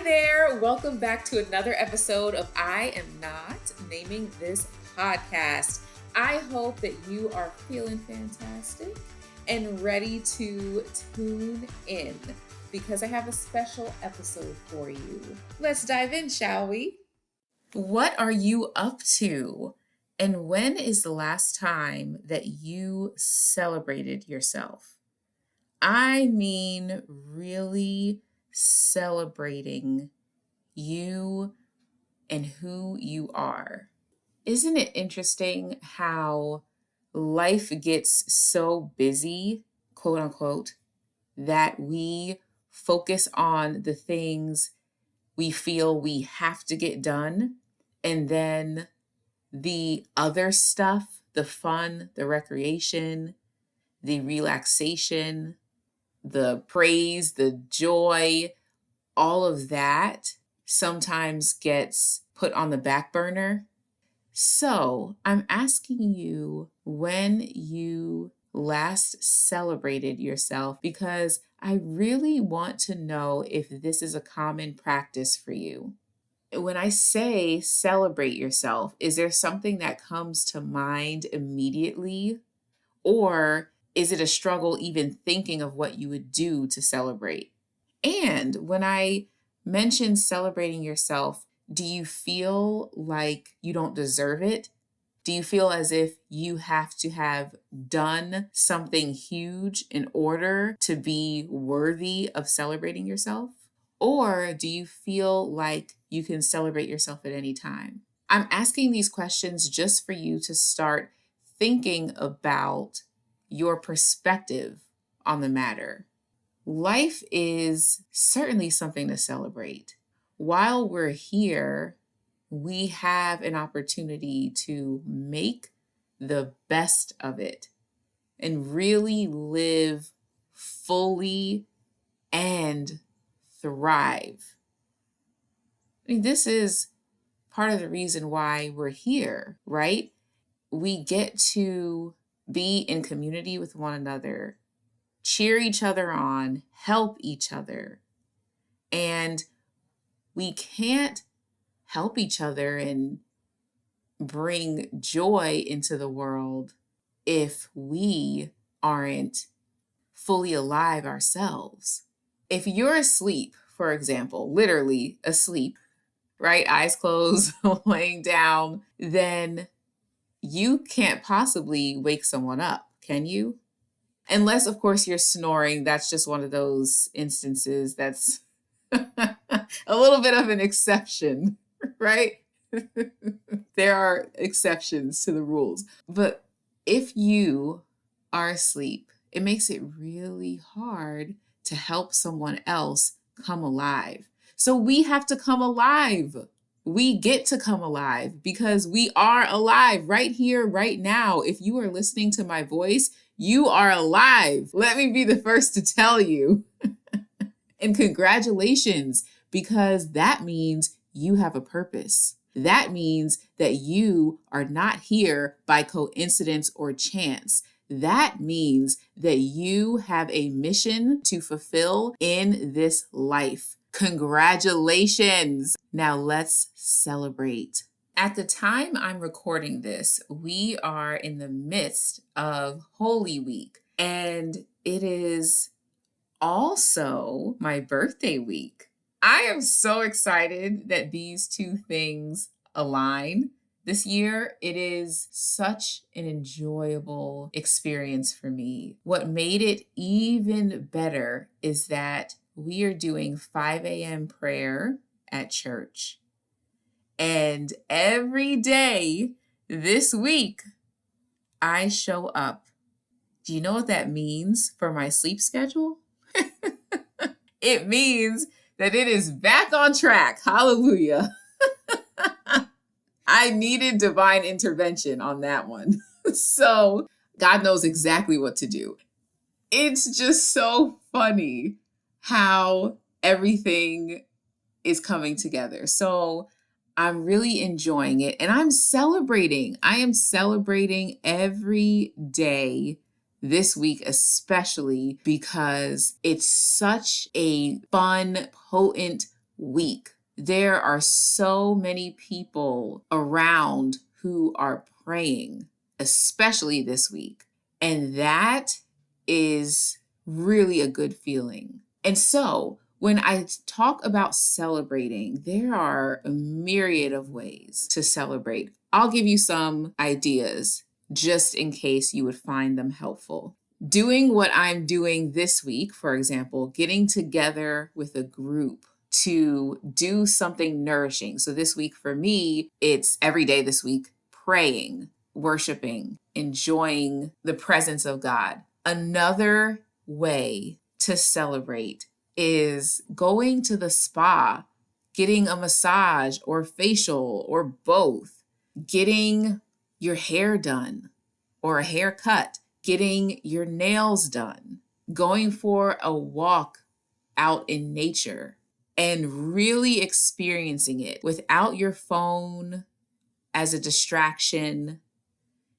there. Welcome back to another episode of I Am Not Naming This Podcast. I hope that you are feeling fantastic and ready to tune in because I have a special episode for you. Let's dive in, shall we? What are you up to? And when is the last time that you celebrated yourself? I mean, really celebrating you and who you are. Isn't it interesting how life gets so busy, quote unquote, that we focus on the things we feel we have to get done, and then the other stuff, the fun, the recreation, the relaxation, the praise, the joy, all of that sometimes gets put on the back burner. So I'm asking you when you last celebrated yourself, because I really want to know if this is a common practice for you. When I say celebrate yourself, is there something that comes to mind immediately? Or is it a struggle even thinking of what you would do to celebrate? And when I mention celebrating yourself, do you feel like you don't deserve it? Do you feel as if you have to have done something huge in order to be worthy of celebrating yourself? Or do you feel like you can celebrate yourself at any time? I'm asking these questions just for you to start thinking about your perspective on the matter. Life is certainly something to celebrate. While we're here, we have an opportunity to make the best of it and really live fully and thrive. I mean, this is part of the reason why we're here, right? We get to be in community with one another, cheer each other on, help each other. And we can't help each other and bring joy into the world if we aren't fully alive ourselves. If you're asleep, for example, literally asleep, right? Eyes closed, laying down, then you can't possibly wake someone up, can you? Unless, of course, you're snoring. That's just one of those instances that's a little bit of an exception, right? There are exceptions to the rules. But if you are asleep, it makes it really hard to help someone else come alive. So we have to come alive. We get to come alive because we are alive right here, right now. If you are listening to my voice, you are alive. Let me be the first to tell you. And congratulations, because that means you have a purpose. That means that you are not here by coincidence or chance. That means that you have a mission to fulfill in this life. Congratulations. Now let's celebrate. At the time I'm recording this, we are in the midst of Holy Week, and it is also my birthday week. I am so excited that these two things align. This year, it is such an enjoyable experience for me. What made it even better is that we are doing 5 a.m. prayer at church. And every day this week, I show up. Do you know what that means for my sleep schedule? It means that it is back on track. Hallelujah. I needed divine intervention on that one. So God knows exactly what to do. It's just so funny how everything is coming together. So I'm really enjoying it, and I'm celebrating. I am celebrating every day this week, especially because it's such a fun, potent, week. There are so many people around who are praying, especially this week. And that is really a good feeling. And so when I talk about celebrating, there are a myriad of ways to celebrate. I'll give you some ideas just in case you would find them helpful. Doing what I'm doing this week, for example, getting together with a group to do something nourishing. So this week for me, it's every day this week, praying, worshiping, enjoying the presence of God. Another way to celebrate is going to the spa, getting a massage or facial or both, getting your hair done or a haircut, getting your nails done, going for a walk out in nature, and really experiencing it without your phone as a distraction,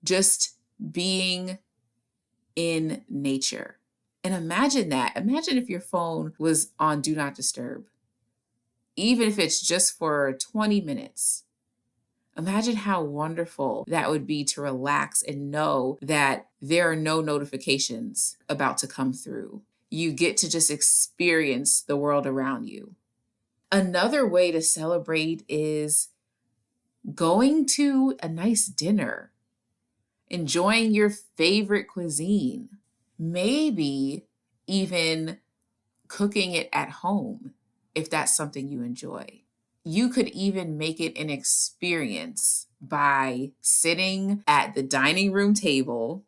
just being in nature. And imagine that. Imagine if your phone was on Do Not Disturb, even if it's just for 20 minutes. Imagine how wonderful that would be to relax and know that there are no notifications about to come through. You get to just experience the world around you. Another way to celebrate is going to a nice dinner, enjoying your favorite cuisine, maybe even cooking it at home if that's something you enjoy. You could even make it an experience by sitting at the dining room table.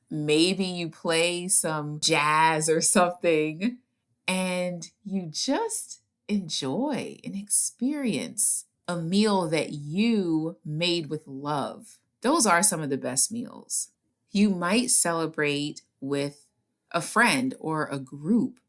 Maybe you play some jazz or something, and you just enjoy and experience a meal that you made with love. Those are some of the best meals. You might celebrate with a friend or a group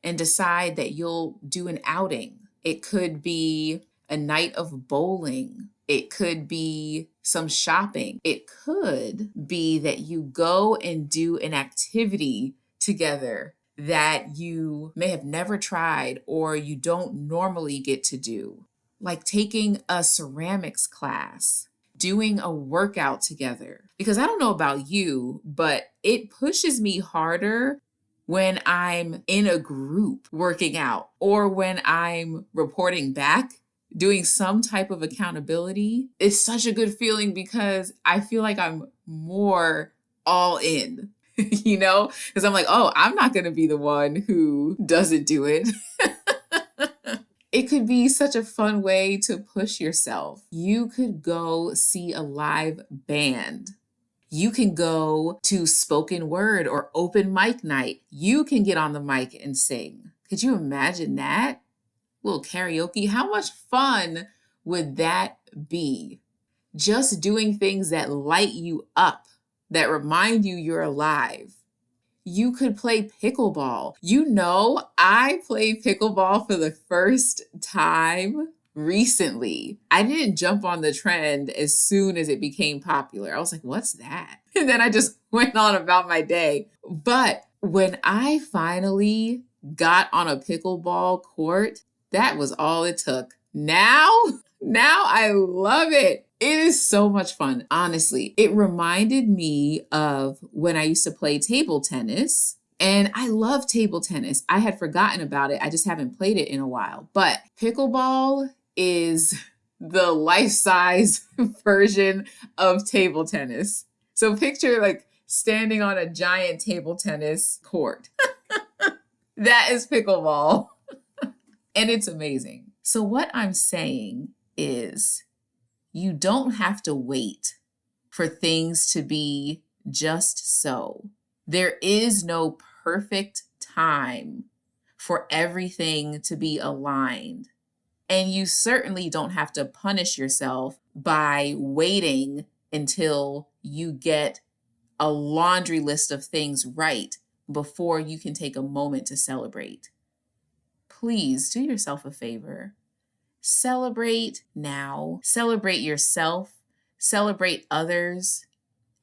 and decide that you'll do an outing. It could be a night of bowling. It could be some shopping. It could be that you go and do an activity together that you may have never tried or you don't normally get to do, like taking a ceramics class, doing a workout together. Because I don't know about you, but it pushes me harder when I'm in a group working out or when I'm reporting back, doing some type of accountability. It's such a good feeling because I feel like I'm more all in, because I'm like, oh, I'm not going to be the one who doesn't do it. It could be such a fun way to push yourself. You could go see a live band. You can go to spoken word or open mic night. You can get on the mic and sing. Could you imagine that? A little karaoke. How much fun would that be? Just doing things that light you up, that remind you you're alive. You could play pickleball. I played pickleball for the first time recently. I didn't jump on the trend as soon as it became popular. I was like, what's that? And then I just went on about my day. But when I finally got on a pickleball court, that was all it took. Now I love it. It is so much fun. Honestly, it reminded me of when I used to play table tennis. And I love table tennis. I had forgotten about it. I just haven't played it in a while. But pickleball is the life-size version of table tennis. So picture like standing on a giant table tennis court. That is pickleball. And it's amazing. So what I'm saying is you don't have to wait for things to be just so. There is no perfect time for everything to be aligned. And you certainly don't have to punish yourself by waiting until you get a laundry list of things right before you can take a moment to celebrate. Please do yourself a favor. Celebrate now. Celebrate yourself. Celebrate others.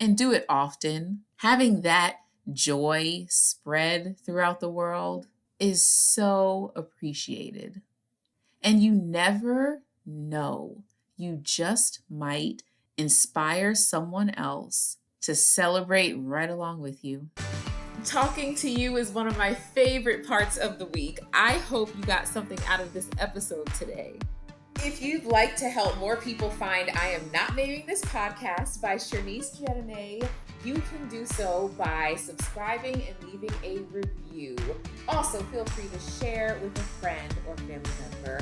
And do it often. Having that joy spread throughout the world is so appreciated. And you never know, you just might inspire someone else to celebrate right along with you. Talking to you is one of my favorite parts of the week. I hope you got something out of this episode today. If you'd like to help more people find I Am Not Naming This Podcast by Chernice Dieudonne, you can do so by subscribing and leaving a review. Also, feel free to share with a friend or family member.